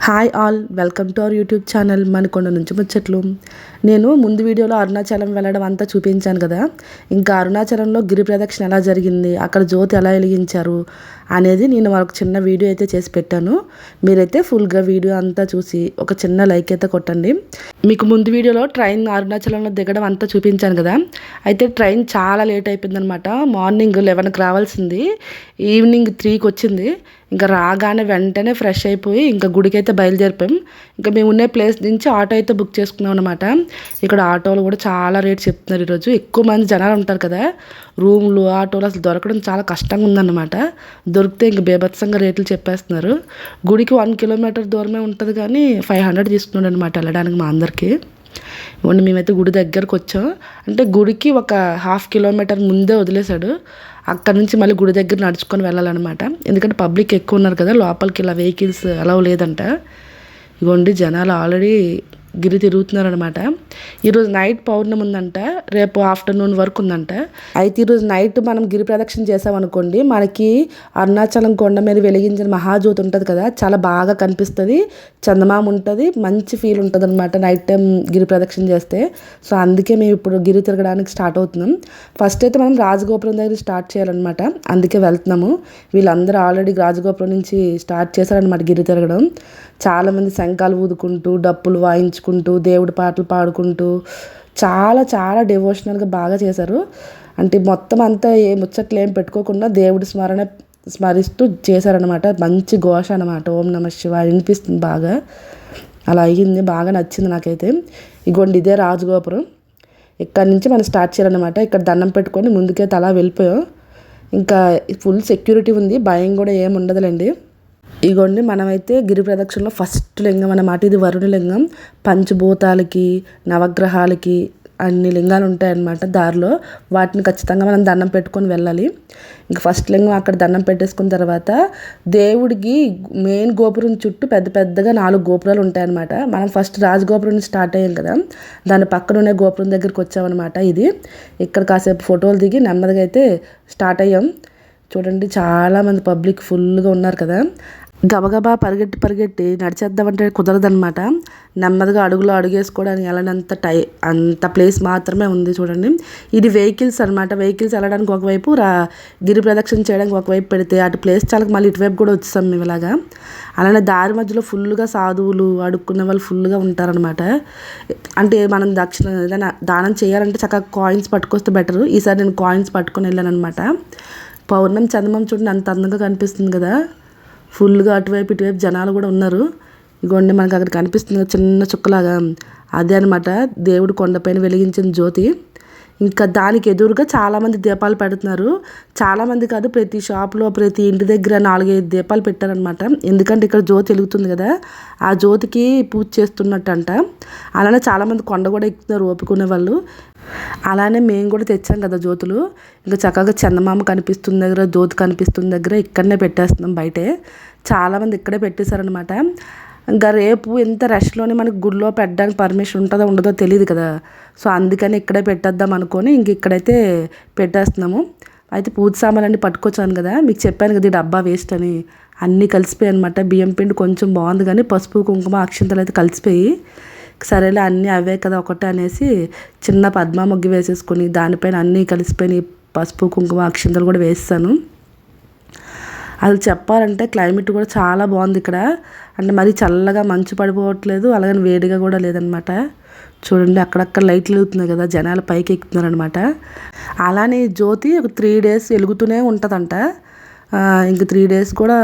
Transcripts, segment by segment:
Hi all, welcome to our YouTube channel Manikonda నుంచి ముచ్చట్లు. నేను ముందు వీడియోలో అరుణాచలం వెళ్ళడం అంతా చూపించాను కదా. ఇంకా అరుణాచలంలో గిరి ప్రదక్షిణ ఎలా జరిగింది, అక్కడ జ్యోతి ఎలా వెలిగించారు అనేది నేను ఒక చిన్న వీడియో అయితే చేసి పెట్టాను. మీరైతే ఫుల్గా వీడియో అంతా చూసి ఒక చిన్న లైక్ అయితే కొట్టండి. మీకు ముందు వీడియోలో ట్రైన్ అరుణాచలంలో దిగడం అంతా చూపించాను కదా. అయితే ట్రైన్ చాలా లేట్ అయిపోయిందనమాట. మార్నింగ్ 11కి రావాల్సింది, ఈవినింగ్ 3కి వచ్చింది. ఇంకా రాగానే వెంటనే ఫ్రెష్ అయిపోయి ఇంకా గుడికి అయితే బయలుదేరిపోయాం. ఇంకా మేము ఉన్న ప్లేస్ నుంచి ఆటో అయితే బుక్ చేసుకున్నాం అనమాట. ఇక్కడ ఆటోలు కూడా చాలా రేట్ చెప్తున్నారు. ఈరోజు ఎక్కువ మంది జనాలు ఉంటారు కదా, రూమ్లు ఆటోలు అసలు దొరకడం చాలా కష్టంగా ఉందన్నమాట. దొరికితే ఇంక బేభత్సంగా రేట్లు చెప్పేస్తున్నారు. గుడికి 1 కిలోమీటర్ దూరమే ఉంటుంది కానీ 500 తీసుకున్నాడు అనమాట వెళ్ళడానికి మా అందరికీ. ఇవ్వండి, మేమైతే గుడి దగ్గరకు వచ్చాం. అంటే గుడికి ఒక 1/2 కిలోమీటర్ ముందే వదిలేశాడు. అక్కడ నుంచి మళ్ళీ గుడి దగ్గర నడుచుకొని వెళ్ళాలన్నమాట. ఎందుకంటే పబ్లిక్ ఎక్కువ ఉన్నారు కదా, లోపలికి ఇలా వెహికల్స్ అలౌ లేదంట. ఇవ్వండి, జనాలు ఆల్రెడీ గిరి తిరుగుతున్నారనమాట. ఈరోజు నైట్ పౌర్ణమి ఉందంట, రేపు ఆఫ్టర్నూన్ వరకు ఉందంట. అయితే ఈరోజు నైట్ మనం గిరి ప్రదక్షిణ చేసామనుకోండి, మనకి అరుణాచలం కొండ మీద వెలిగించిన మహాజ్యోతి ఉంటుంది కదా, చాలా బాగా కనిపిస్తుంది. చందమామ ఉంటుంది, మంచి ఫీల్ ఉంటుంది అనమాట నైట్ టైం గిరి ప్రదక్షిణ చేస్తే. సో అందుకే మేము ఇప్పుడు గిరి తిరగడానికి స్టార్ట్ అవుతున్నాం. ఫస్ట్ అయితే మనం రాజగోపురం దగ్గర స్టార్ట్ చేయాలన్నమాట, అందుకే వెళ్తున్నాము. వీళ్ళందరూ ఆల్రెడీ రాజగోపురం నుంచి స్టార్ట్ చేశారనమాట గిరి తిరగడం. చాలామంది శంఖాలు ఊదుకుంటూ, డప్పులు వాయించుకుంటూ, దేవుడి పాటలు పాడుకుంటూ చాలా చాలా డివోషనల్గా బాగా చేశారు. అంటే మొత్తం అంతా ముచ్చట్లు ఏం పెట్టుకోకుండా దేవుడి స్మరిస్తూ చేశారనమాట. మంచి ఘోష అనమాట, ఓం నమః శివాయ వినిపిస్తుంది బాగా. అలా అయ్యింది, బాగా నచ్చింది నాకైతే. ఇగోండి, ఇదే రాజగోపురం. ఇక్కడ నుంచి మనం స్టార్ట్ చేయాలన్నమాట. ఇక్కడ దండం పెట్టుకొని ముందుకైతే అలా వెళ్ళిపోయాం. ఇంకా ఫుల్ సెక్యూరిటీ ఉంది, భయం కూడా ఏమి ఉండదులేండి. ఇగోండి, మనమైతే గిరి ప్రదక్షిణలో ఫస్ట్ లింగం అన్నమాట. ఇది వరుణ లింగం. పంచభూతాలకి, నవగ్రహాలకి అన్ని లింగాలు ఉంటాయన్నమాట దారిలో. వాటిని ఖచ్చితంగా మనం దండం పెట్టుకొని వెళ్ళాలి. ఇంకా ఫస్ట్ లింగం అక్కడ దండం పెట్టేసుకున్న తర్వాత దేవుడికి మెయిన్ గోపురం చుట్టూ పెద్ద పెద్దగా 4 గోపురాలు ఉంటాయన్నమాట. మనం ఫస్ట్ రాజగోపురం నుంచి స్టార్ట్ అయ్యాం కదా, దాని పక్కన ఉన్న గోపురం దగ్గరికి వచ్చామన్నమాట. ఇది ఇక్కడ కాసేపు ఫోటోలు దిగి నెమ్మదిగా అయితే స్టార్ట్ అయ్యాం. చూడండి, చాలామంది పబ్లిక్ ఫుల్గా ఉన్నారు కదా. గబగబా పరిగెట్టి నడిచేద్దామంటే కుదరదనమాట. నెమ్మదిగా అడుగులో అడుగేసుకోవడానికి వెళ్ళనంత అంత ప్లేస్ మాత్రమే ఉంది. చూడండి, ఇది వెహికల్స్ అనమాట. వెహికల్స్ వెళ్ళడానికి ఒకవైపు, గిరి ప్రదక్షిణ చేయడానికి ఒకవైపు పెడితే అటు ప్లేస్ చాలా మళ్ళీ ఇటువైపు కూడా వచ్చేసాం మేము ఇలాగా. అలానే దారి మధ్యలో ఫుల్గా సాధువులు అడుక్కునే వాళ్ళు ఫుల్గా ఉంటారనమాట. అంటే మనం దక్షిణ ఏదైనా దానం చేయాలంటే చక్కగా కాయిన్స్ పట్టుకొస్తే బెటరు. ఈసారి నేను కాయిన్స్ పట్టుకొని వెళ్ళాను అనమాట. పౌర్ణమి చందమామ చూడండి అంత అందంగా కనిపిస్తుంది కదా. ఫుల్గా అటువైపు ఇటువైపు జనాలు కూడా ఉన్నారు. ఇగోండి, మనకు అక్కడ కనిపిస్తుంది చిన్న చుక్కలాగా, అదే అనమాట దేవుడు కొండపైన వెలిగించిన జ్యోతి. ఇంకా దానికి ఎదురుగా చాలామంది దీపాలు పెడుతున్నారు. చాలామంది కాదు, ప్రతి షాప్లో ప్రతి ఇంటి దగ్గర 4-5 దీపాలు పెట్టారనమాట. ఎందుకంటే ఇక్కడ జ్యోతి వెలుగుతుంది కదా, ఆ జ్యోతికి పూజ చేస్తున్నట్టంట. అలానే చాలామంది కొండ కూడా ఎక్కుతున్నారు ఓపికనే వాళ్ళు. అలానే మేము కూడా తెచ్చాం కదా జ్యోతులు. ఇంకా చక్కగా చందమామ కనిపిస్తున్న దగ్గర, జ్యోతి కనిపిస్తున్న దగ్గర ఇక్కడనే పెట్టేస్తున్నాం బయటే. చాలామంది ఇక్కడే పెట్టేశారనమాట. ఇంకా రేపు ఎంత రష్లోనే మనకి గుడిలో పెట్టడానికి పర్మిషన్ ఉంటుందో ఉండదో తెలియదు కదా. సో అందుకని ఇక్కడే పెట్టేద్దాం అనుకొని ఇంక ఇక్కడైతే పెట్టేస్తున్నాము. అయితే పూజ సామాన్లన్నీ పట్టుకొచ్చాను కదా, మీకు చెప్పాను కదా ఈ డబ్బా వేస్ట్ అని. అన్నీ కలిసిపోయాయి అనమాట. బియ్యం పిండి కొంచెం బాగుంది కానీ పసుపు కుంకుమ అక్షింతలు అయితే కలిసిపోయి, సరేలే అన్నీ అవే కదా ఒకటే అనేసి చిన్న పద్మ మొగ్గు వేసేసుకొని దానిపైన అన్నీ కలిసిపోయినాయి. పసుపు కుంకుమ అక్షింతలు కూడా వేస్తాను. అది చెప్పాలంటే క్లైమేట్ కూడా చాలా బాగుంది ఇక్కడ. అంటే మరీ చల్లగా మంచు పడిపోవట్లేదు, అలాగని వేడిగా కూడా లేదనమాట. చూడండి, అక్కడక్కడ లైట్లు వెలుగుతున్నాయి కదా, జనాలు పైకి ఎక్కుతున్నారనమాట. అలానే జ్యోతి ఒక 3 days వెలుగుతూనే ఉంటుందంట. ఇంక 3 days కూడా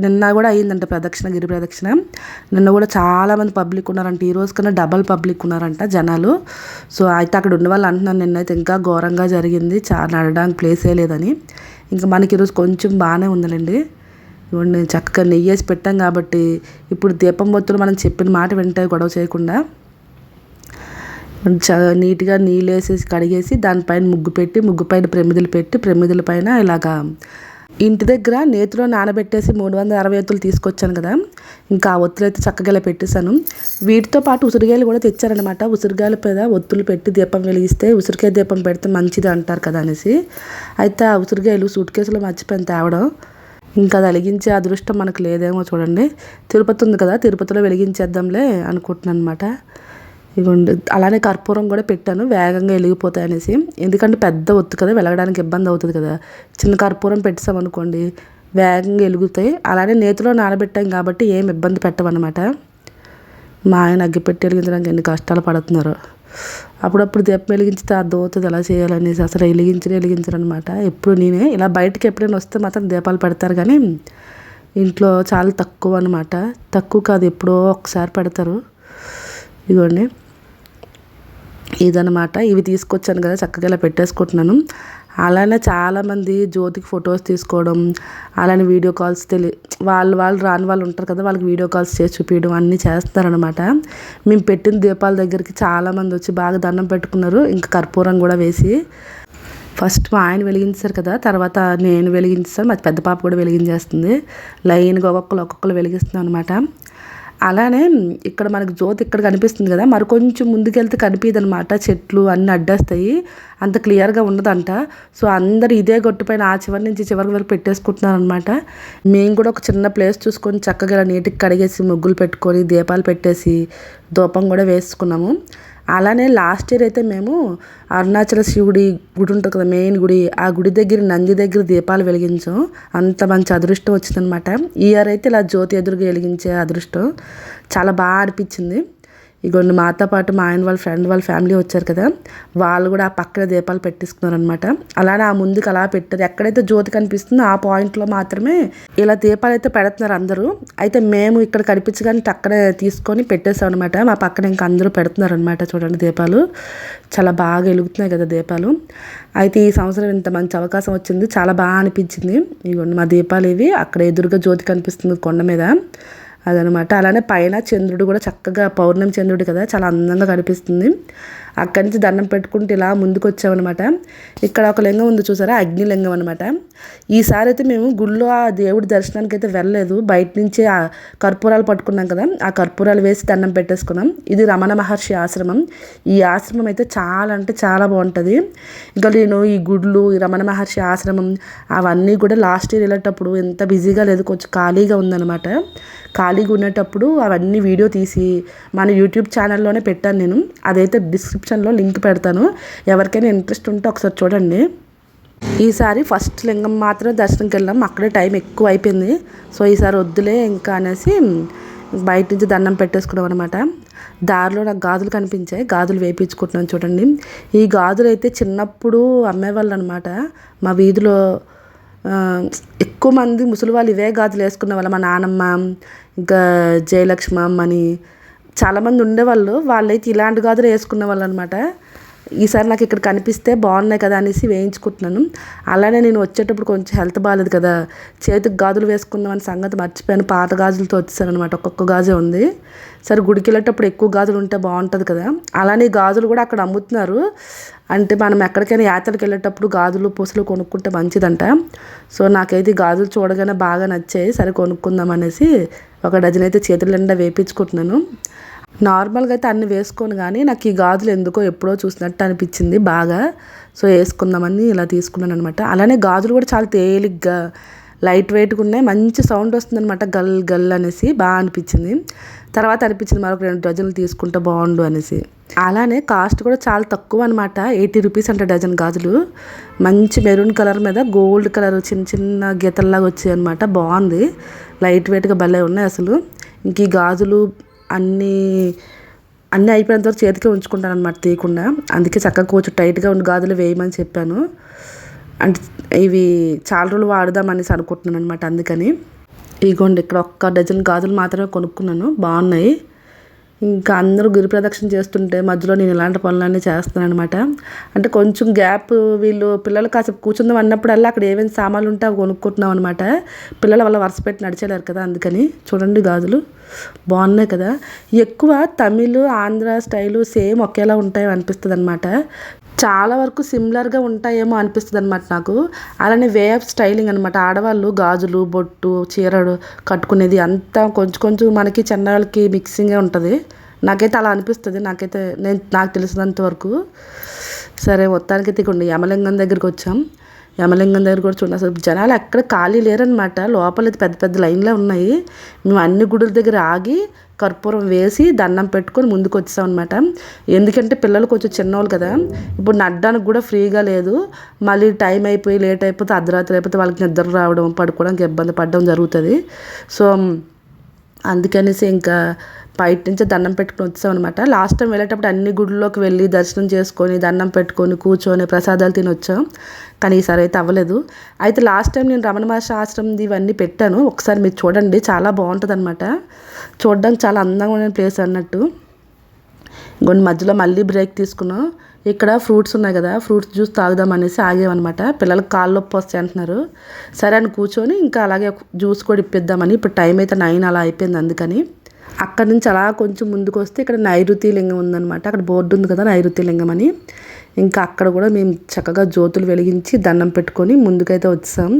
నిన్న కూడా అయ్యిందంట ప్రదక్షిణ, గిరి ప్రదక్షిణ. నిన్న కూడా చాలామంది పబ్లిక్ ఉన్నారంట. ఈ రోజు కన్నా డబల్ పబ్లిక్ ఉన్నారంట జనాలు. సో అయితే అక్కడ ఉన్న వాళ్ళు అంటున్నారు నిన్నైతే ఇంకా ఘోరంగా జరిగింది, నడడానికి ప్లేసే లేదని. ఇంకా మనకి ఈరోజు కొంచెం బాగానే ఉందండి. ఇవ్వండి, చక్కగా నెయ్యి వేసి పెట్టాం కాబట్టి ఇప్పుడు దీపం బొత్తులు మనం చెప్పిన మాట వింటాయి గొడవ చేయకుండా. నీట్గా నీళ్ళు వేసేసి కడిగేసి దానిపైన ముగ్గు పెట్టి, ముగ్గు పైన ప్రమిదలు పెట్టి, ప్రమిదల పైన ఇలాగా ఇంటి దగ్గర నేతిలో నానబెట్టేసి 360 ఒత్తులు తీసుకొచ్చాను కదా, ఇంకా ఆ ఒత్తులు అయితే చక్కగా ఇలా పెట్టేశాను. వీటితో పాటు ఉసిరికాయలు కూడా తెచ్చారనమాట. ఉసిరికాయల మీద ఒత్తులు పెట్టి దీపం వెలిగిస్తే ఉసిరికాయ దీపం పెడితే మంచిది అంటారు కదా అనేసి. అయితే ఆ ఉసిరికాయలు సూట్ కేసులో మర్చిపోయిన తేవడం. ఇంకా అది వెలిగించే అదృష్టం మనకు లేదేమో చూడండి. తిరుపతి ఉంది కదా, తిరుపతిలో వెలిగించేద్దాంలే అనుకుంటున్నాను అనమాట. ఇదిగోండి అలానే కర్పూరం కూడా పెట్టాను వేగంగా వెలిగిపోతాయి అనేసి. ఎందుకంటే పెద్ద ఒత్తు కదా, వెలగడానికి ఇబ్బంది అవుతుంది కదా. చిన్న కర్పూరం పెట్టామనుకోండి వేగంగా వెలుగుతాయి. అలానే నేతిలో నానబెట్టాం కాబట్టి ఏం ఇబ్బంది పెట్టమన్నమాట. మా ఆయన అగ్గిపెట్టి వెలిగించడానికి ఎన్ని కష్టాలు పడుతున్నారు. అప్పుడప్పుడు దీపం వెలిగించితే అర్థమవుతుంది ఎలా చేయాలనేసి. అసలు వెలిగించరు అనమాట. ఎప్పుడు నేనే ఇలా బయటకి ఎప్పుడైనా వస్తే మాత్రం దీపాలు పెడతారు, కానీ ఇంట్లో చాలా తక్కువ అనమాట. తక్కువ కాదు, ఎప్పుడో ఒకసారి పెడతారు. ఇదిగోండి ఇదనమాట. ఇవి తీసుకొచ్చాను కదా, చక్కగా ఇలా పెట్టేసుకుంటున్నాను. అలానే చాలామంది జ్యోతికి ఫొటోస్ తీసుకోవడం, అలానే వీడియో కాల్స్ వాళ్ళు రాని వాళ్ళు ఉంటారు కదా, వాళ్ళకి వీడియో కాల్స్ చేసి చూపించడం అన్నీ చేస్తారనమాట. మేము పెట్టిన దీపాల దగ్గరికి చాలామంది వచ్చి బాగా దండం పెట్టుకున్నారు. ఇంకా కర్పూరం కూడా వేసి ఫస్ట్ మా ఆయన వెలిగించారు కదా, తర్వాత నేను వెలిగించాను. మా పెద్ద పాప కూడా వెలిగించేస్తుంది. లైన్గా ఒక్కొక్కరు వెలిగిస్తున్నాను అనమాట. అలానే ఇక్కడ మనకు జ్యోతి ఇక్కడ కనిపిస్తుంది కదా, మరి కొంచెం ముందుకెళ్తే కనిపించదు అనమాట. చెట్లు అన్నీ అడ్డేస్తాయి, అంత క్లియర్గా ఉండదంట. సో అందరు ఇదే గొట్టు పైన ఆ చివరి నుంచి చివరి వరకు పెట్టేసుకుంటున్నారు అనమాట. మేము కూడా ఒక చిన్న ప్లేస్ చూసుకొని చక్కగా ఇలా నీటికి కడిగేసి ముగ్గులు పెట్టుకొని దీపాలు పెట్టేసి ధూపం కూడా వేసుకున్నాము. అలానే లాస్ట్ ఇయర్ అయితే మేము అరుణాచల శివుడి గుడి ఉంటుంది కదా, మెయిన్ గుడి, ఆ గుడి దగ్గర నంది దగ్గర దీపాలు వెలిగించాం. అంత మంచి అదృష్టం వచ్చిందనమాట. ఈ ఇయర్ అయితే ఇలా జ్యోతి ఎదురుగా వెలిగించే అదృష్టం చాలా బాగా అనిపించింది. ఇగోండి మాతో పాటు మా ఆయన వాళ్ళ ఫ్రెండ్ వాళ్ళ ఫ్యామిలీ వచ్చారు కదా, వాళ్ళు కూడా ఆ పక్కన దీపాలు పెట్టిస్తున్నారు అనమాట. అలానే ఆ ముందుకు అలా పెట్టారు. ఎక్కడైతే జ్యోతి కనిపిస్తుందో ఆ పాయింట్లో మాత్రమే ఇలా దీపాలు అయితే పెడుతున్నారు అందరూ. అయితే మేము ఇక్కడ కనిపించగానే అక్కడే తీసుకొని పెట్టేసాం అనమాట. మా పక్కన ఇంకా అందరూ పెడుతున్నారు అనమాట. చూడండి దీపాలు చాలా బాగా వెలుగుతున్నాయి కదా దీపాలు. అయితే ఈ సంవత్సరం ఇంత మంచి అవకాశం వచ్చింది, చాలా బాగా అనిపించింది. ఇగోండి మా దీపాలు ఇవి. అక్కడ ఎదురుగా జ్యోతి కనిపిస్తుంది కొండ మీద, అదనమాట. అలానే పైన చంద్రుడు కూడా చక్కగా పౌర్ణమి చంద్రుడు కదా, చాలా అందంగా కనిపిస్తుంది. అక్కడి నుంచి దండం పెట్టుకుంటూ ఇలా ముందుకు వచ్చామన్నమాట. ఇక్కడ ఒక లింగం ఉంది చూసారా, అగ్నిలింగం అనమాట. ఈసారి అయితే మేము గుళ్ళో ఆ దేవుడి దర్శనానికి అయితే వెళ్ళలేదు, బయట నుంచే ఆ కర్పూరాలు పట్టుకున్నాం కదా, ఆ కర్పూరాలు వేసి దండం పెట్టేసుకున్నాం. ఇది రమణ మహర్షి ఆశ్రమం. ఈ ఆశ్రమం అయితే చాలా అంటే చాలా బాగుంటుంది. ఇంకా నేను ఈ గుళ్ళు, ఈ రమణ మహర్షి ఆశ్రమం అవన్నీ కూడా లాస్ట్ ఇయర్ వెళ్ళేటప్పుడు ఎంత బిజీగా లేదు, కొంచెం ఖాళీగా ఉందన్నమాట. ఖాళీగా ఉండేటప్పుడు అవన్నీ వీడియో తీసి మన యూట్యూబ్ ఛానల్లోనే పెట్టాను నేను. అదైతే డిస్క్రిప్షన్లో లింక్ పెడతాను, ఎవరికైనా ఇంట్రెస్ట్ ఉంటే ఒకసారి చూడండి. ఈసారి ఫస్ట్ లింగం మాత్రమే దర్శనంకి వెళ్ళాం, అక్కడే టైం ఎక్కువ అయిపోయింది. సో ఈసారి వద్దులే ఇంకా అనేసి బయట నుంచి దండం పెట్టేసుకున్నాం అనమాట. దారిలో నాకు గాజులు కనిపించాయి, గాజులు వేయించుకుంటున్నాను చూడండి. ఈ గాజులు అయితే చిన్నప్పుడు అమ్మేవాళ్ళు అనమాట. మా వీధిలో ఎక్కువ మంది ముసలి వాళ్ళు ఇవే గాజులు వేసుకునే వాళ్ళు. మా నానమ్మ, ఇంకా జయలక్ష్మి అమ్మని చాలామంది ఉండేవాళ్ళు. వాళ్ళైతే ఇలాంటి గాజులు వేసుకునే వాళ్ళు అనమాట. ఈసారి నాకు ఇక్కడ కనిపిస్తే బాగున్నాయి కదా అనేసి వేయించుకుంటున్నాను. అలానే నేను వచ్చేటప్పుడు కొంచెం హెల్త్ బాగాలేదు కదా, చేతికి గాజులు వేసుకుందామని సంగతి మర్చిపోయాను. పాత గాజులతో వచ్చేసాను అనమాట. ఒక్కొక్క గాజే ఉంది. సరే గుడికి వెళ్ళేటప్పుడు ఎక్కువ గాజులు ఉంటే బాగుంటుంది కదా. అలానే గాజులు కూడా అక్కడ అమ్ముతున్నారు. అంటే మనం ఎక్కడికైనా యాత్రకి వెళ్ళేటప్పుడు గాజులు పూసలు కొనుక్కుంటే మంచిదంట. సో నాకైతే గాజులు చూడగానే బాగా నచ్చాయి, సరే కొనుక్కుందాం అనేసి ఒక డజన్ అయితే చేతుల నిండా వేయించుకుంటున్నాను. నార్మల్గా అయితే అన్ని వేసుకోను, కానీ నాకు ఈ గాజులు ఎందుకో ఎప్పుడో చూసినట్టు అనిపించింది బాగా. సో వేసుకుందామని ఇలా తీసుకున్నాను అనమాట. అలానే గాజులు కూడా చాలా తేలిగ్గా లైట్ వెయిట్గా ఉన్నాయి, మంచి సౌండ్ వస్తుంది అనమాట, గల్ గల్ అనేసి బాగా అనిపించింది. తర్వాత అనిపించింది మరొక 2 డజన్లు తీసుకుంటే బాగుండు అనేసి. అలానే కాస్ట్ కూడా చాలా తక్కువ అనమాట, 80 రూపీస్ అంటే డజన్ గాజులు. మంచి మెరూన్ కలర్ మీద గోల్డ్ కలర్ చిన్న చిన్న గీతల్లాగా వచ్చాయి అనమాట. బాగుంది, లైట్ వెయిట్గా భలే ఉన్నాయి అసలు. ఇంక ఈ గాజులు అన్నీ అయిపోయినంత వరకు చేతికే ఉంచుకుంటాను అనమాట తీయకుండా. అందుకే చక్కగా కొంచెం టైట్గా ఉండి గాజులు వేయమని చెప్పాను. అంటే ఇవి చాలా రోజులు వాడదామనేసి అనుకుంటున్నాను అనమాట. అందుకని ఇగోండి ఇక్కడ 1 డజన్ గాజులు మాత్రమే కొనుక్కున్నాను, బాగున్నాయి. ఇంకా అందరూ గిరి ప్రదక్షిణ చేస్తుంటే మధ్యలో నేను ఇలాంటి పనులన్నీ చేస్తాను అనమాట. అంటే కొంచెం గ్యాప్, వీళ్ళు పిల్లలు కాసేపు కూర్చుందాం అన్నప్పుడల్లా అక్కడ ఏమేమి సామాన్లు ఉంటే అవి కొనుక్కుంటున్నాం అనమాట. పిల్లల వల్ల వరుస పెట్టి నడిచేలేరు కదా, అందుకని. చూడండి గాజులు బాగున్నాయి కదా. ఎక్కువ తమిళ్, ఆంధ్ర స్టైలు సేమ్ ఒకేలా ఉంటాయి అనిపిస్తుంది అనమాట. చాలా వరకు సిమిలర్గా ఉంటాయేమో అనిపిస్తుంది అనమాట నాకు. అలానే వే ఆఫ్ స్టైలింగ్ అనమాట. ఆడవాళ్ళు గాజులు, బొట్టు, చీరలు కట్టుకునేది అంతా కొంచెం కొంచెం మనకి చెన్నాళ్ళకి మిక్సింగే ఉంటుంది. నాకైతే అలా అనిపిస్తుంది, నాకు తెలిసినంత వరకు. సరే మొత్తానికి తికండి యమలింగం దగ్గరికి వచ్చాం. యమలింగం దగ్గర కూడా చూడండి అసలు జనాలు ఎక్కడ ఖాళీ లేరనమాట. లోపల పెద్ద పెద్ద లైన్లే ఉన్నాయి. మేము అన్ని గుడుల దగ్గర ఆగి కర్పూరం వేసి దండం పెట్టుకొని ముందుకు వచ్చాం అనమాట. ఎందుకంటే పిల్లలు కొంచెం చిన్నవాళ్ళు కదా, ఇప్పుడు నడ్డానికి కూడా ఫ్రీగా లేదు. మళ్ళీ టైం అయిపోయి లేట్ అయిపోతే అర్ధరాత్రి అయిపోతే వాళ్ళకి నిద్ర రావడం పడుకోవడానికి ఇబ్బంది పడడం జరుగుతుంది. సో అందుకనేసి ఇంకా బయట నుంచి దండం పెట్టుకుని వచ్చామన్నమాట. లాస్ట్ టైం వెళ్ళేటప్పుడు అన్ని గుడిలోకి వెళ్ళి దర్శనం చేసుకొని దండం పెట్టుకొని కూర్చొని ప్రసాదాలు తిని వచ్చాం. కానీ ఈసారి అయితే అవ్వలేదు. అయితే లాస్ట్ టైం నేను రమణ మహర్షి ఆశ్రమం ఇవన్నీ పెట్టాను, ఒకసారి మీరు చూడండి. చాలా బాగుంటుంది అనమాట, చూడడానికి చాలా అందంగా ఉన్న ప్లేస్ అన్నట్టు. ఇంకొన్ని మధ్యలో మళ్ళీ బ్రేక్ తీసుకున్నాం. ఇక్కడ ఫ్రూట్స్ ఉన్నాయి కదా, ఫ్రూట్స్ జ్యూస్ తాగుదామనేసి ఆగామన్నమాట. పిల్లలకు కాళ్ళు నొప్పి వస్తాయి అంటున్నారు. సరే అని కూర్చొని ఇంకా అలాగే జ్యూస్ కూడా ఇప్పిద్దామని. ఇప్పుడు టైం అయితే 9 అలా అయిపోయింది. అందుకని అక్కడి నుంచి అలా కొంచెం ముందుకు వస్తే ఇక్కడ నైరుతి లింగం ఉందన్నమాట. అక్కడ బోర్డు ఉంది కదా నైరుతి లింగం అని. ఇంకా అక్కడ కూడా మేము చక్కగా జ్యోతులు వెలిగించి దండం పెట్టుకొని ముందుకైతే వచ్చాం.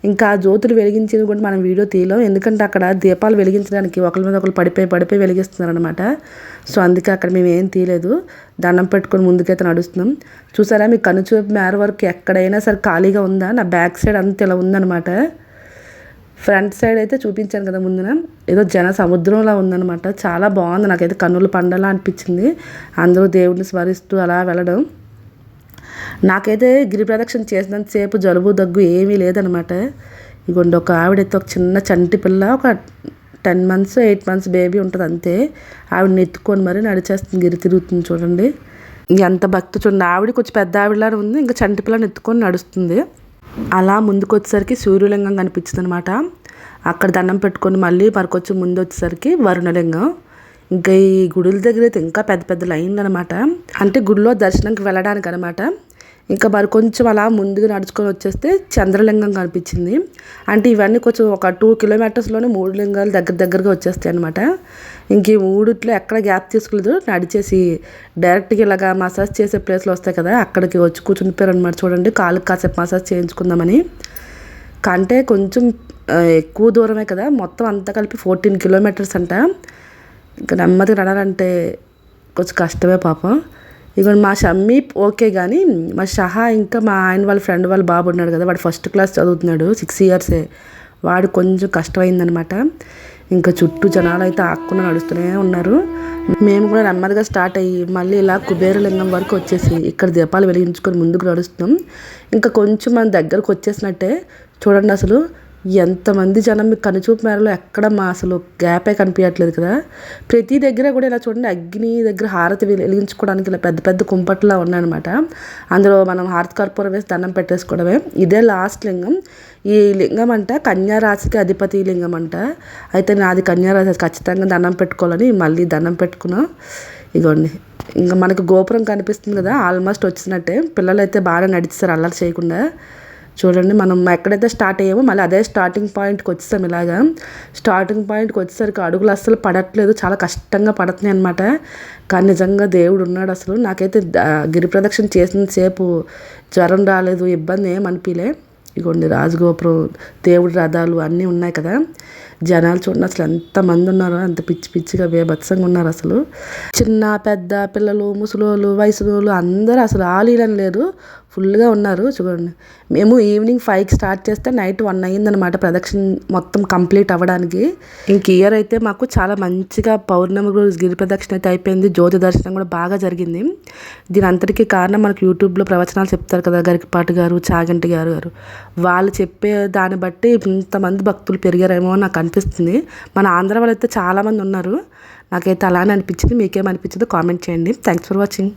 ఇంకా ఆ జ్యోతులు వెలిగించేది కూడా మనం వీడియో తీయలేం, ఎందుకంటే అక్కడ దీపాలు వెలిగించడానికి ఒకరి మీద ఒకరు పడిపోయి వెలిగిస్తున్నారు అనమాట. సో అందుకే అక్కడ మేము ఏం తీయలేదు, దండం పెట్టుకొని ముందుకైతే నడుస్తున్నాం. చూసారా మీ కనుచూపు మేర వరకు ఎక్కడైనా సరే ఖాళీగా ఉందా? నా బ్యాక్ సైడ్ అంతా ఇలా ఉందన్నమాట. ఫ్రంట్ సైడ్ అయితే చూపించాను కదా ముందున, ఏదో జన సముద్రంలా ఉందన్నమాట. చాలా బాగుంది, నాకైతే కన్నుల పండలా అనిపించింది. అందరూ దేవుడిని స్మరిస్తూ అలా వెళ్ళడం. నాకైతే గిరి ప్రదక్షిణ చేసినంతసేపు జలుబు దగ్గు ఏమీ లేదనమాట. ఇగోండి ఒక ఆవిడైతే ఒక చిన్న చంటి పిల్ల, ఒక 10 months 8 months బేబీ ఉంటుంది అంతే. ఆవిడని ఎత్తుకొని మరి నడిచేస్తుంది, గిరి తిరుగుతుంది చూడండి. ఎంత భక్తి చూడండి. ఆవిడ కొంచెం పెద్ద ఆవిడలాగా ఉంది, ఇంకా చంటి పిల్లని ఎత్తుకొని నడుస్తుంది. అలా ముందుకు వచ్చేసరికి సూర్యలింగం కనిపించింది అనమాట. అక్కడ దండం పెట్టుకొని మళ్ళీ మరికొంచెం ముందు వచ్చేసరికి వరుణలింగం. ఇంకా ఈ గుడుల దగ్గర అయితే ఇంకా పెద్ద పెద్ద లైన్లు అనమాట. అంటే గుడిలో దర్శనంకి వెళ్ళడానికి అనమాట. ఇంకా మరి కొంచెం అలా ముందుకు నడుచుకొని వచ్చేస్తే చంద్రలింగం కనిపించింది. అంటే ఇవన్నీ కొంచెం ఒక 2 kilometersలోనే 3 లింగాలు దగ్గరగా వచ్చేస్తాయి అనమాట. ఇంక ఈ 3 ఎక్కడ గ్యాప్ తీసుకోలేదు, నడిచేసి డైరెక్ట్గా ఇలాగా మసాజ్ చేసే ప్లేస్లు వస్తాయి కదా, అక్కడికి వచ్చి కూర్చునిపోయారు అనమాట. చూడండి, కాళ్ళకి కాసేపు మసాజ్ చేయించుకుందామని. కంటే కొంచెం ఎక్కువ దూరమే కదా, మొత్తం అంతా కలిపి 14 kilometers అంట. ఇంకా నెమ్మదిగా నడాలంటే కొంచెం కష్టమే పాపం. ఇక మా షమ్మీ ఓకే, కానీ మా షహా ఇంకా మా ఆయన వాళ్ళ ఫ్రెండ్ వాళ్ళ బాబు ఉన్నాడు కదా, వాడు 1st class చదువుతున్నాడు, 6 years. వాడు కొంచెం కష్టమైందనమాట. ఇంకా చుట్టూ జనాలు అయితే ఆక్కున నడుస్తూనే ఉన్నారు. మేము కూడా నెమ్మదిగా స్టార్ట్ అయ్యి మళ్ళీ ఇలా కుబేరలింగం వరకు వచ్చేసి ఇక్కడ దీపాలు వెలిగించుకొని ముందుకు నడుస్తున్నాం. ఇంకా కొంచెం మన దగ్గరకు వచ్చేసినట్టే. చూడండి అసలు ఎంతమంది జనం, మీకు కనుచూపు మేరలో ఎక్కడ మా అసలు గ్యాపే కనిపించట్లేదు కదా. ప్రతి దగ్గర కూడా ఇలా చూడండి, అగ్ని దగ్గర హారతి వెలిగించుకోవడానికి ఇలా పెద్ద పెద్ద కుంపట్లా ఉన్నాయన్నమాట. అందులో మనం హారతి కర్పూరం వేసి దండం పెట్టేసుకోవడమే. ఇదే లాస్ట్ లింగం. ఈ లింగం అంట కన్యారాశికి అధిపతి లింగం అంట. అయితే నాది కన్యారాశి, ఖచ్చితంగా దండం పెట్టుకోవాలని మళ్ళీ దండం పెట్టుకున్నాం. ఇగోండి ఇంకా మనకు గోపురం కనిపిస్తుంది కదా, ఆల్మోస్ట్ వచ్చినట్టే. పిల్లలు అయితే బాగా నడిస్తారు అల్లరి చేయకుండా. చూడండి, మనం ఎక్కడైతే స్టార్ట్ అయ్యామో మళ్ళీ అదే స్టార్టింగ్ పాయింట్కి వచ్చేసాం. ఇలాగా స్టార్టింగ్ పాయింట్కి వచ్చేసరికి అడుగులు అస్సలు పడట్లేదు, చాలా కష్టంగా పడుతున్నాయి అనమాట. కానీ నిజంగా దేవుడు ఉన్నాడు అసలు. నాకైతే గిరి ప్రదక్షిణ చేసినంతసేపు జ్వరం రాలేదు, ఇబ్బంది ఏమనిపించలే. ఇగోండి రాజగోపురం, దేవుడి రథాలు అన్నీ ఉన్నాయి కదా. జనాలు చూడండి అసలు ఎంతమంది ఉన్నారో, అంత పిచ్చి పిచ్చిగా బేభత్సంగా ఉన్నారు అసలు. చిన్న పెద్ద పిల్లలు, ముసలోళ్ళు, వయసులోళ్ళు అందరూ అసలు ఆలీలని లేరు, ఫుల్గా ఉన్నారు. చూడండి, మేము ఈవినింగ్ 5కి స్టార్ట్ చేస్తే నైట్ 1 అయ్యిందనమాట ప్రదక్షిణ మొత్తం కంప్లీట్ అవ్వడానికి. ఇంక ఇయర్ అయితే మాకు చాలా మంచిగా పౌర్ణమి రోజు గిరి ప్రదక్షిణ అయితే అయిపోయింది. జ్యోతి దర్శనం కూడా బాగా జరిగింది. దీని అంతటికీ కారణం మనకు యూట్యూబ్లో ప్రవచనాలు చెప్తారు కదా, గరికపాటి గారు, చాగంటి గారు, వాళ్ళు చెప్పే దాన్ని బట్టి ఇంతమంది భక్తులు పెరిగారేమో నాకు అనిపిస్తుంది. మన ఆంధ్ర వాళ్ళు అయితే చాలామంది ఉన్నారు. నాకైతే అలానే అనిపించింది. మీకేమనిపించిందో కామెంట్ చేయండి. Thanks for watching.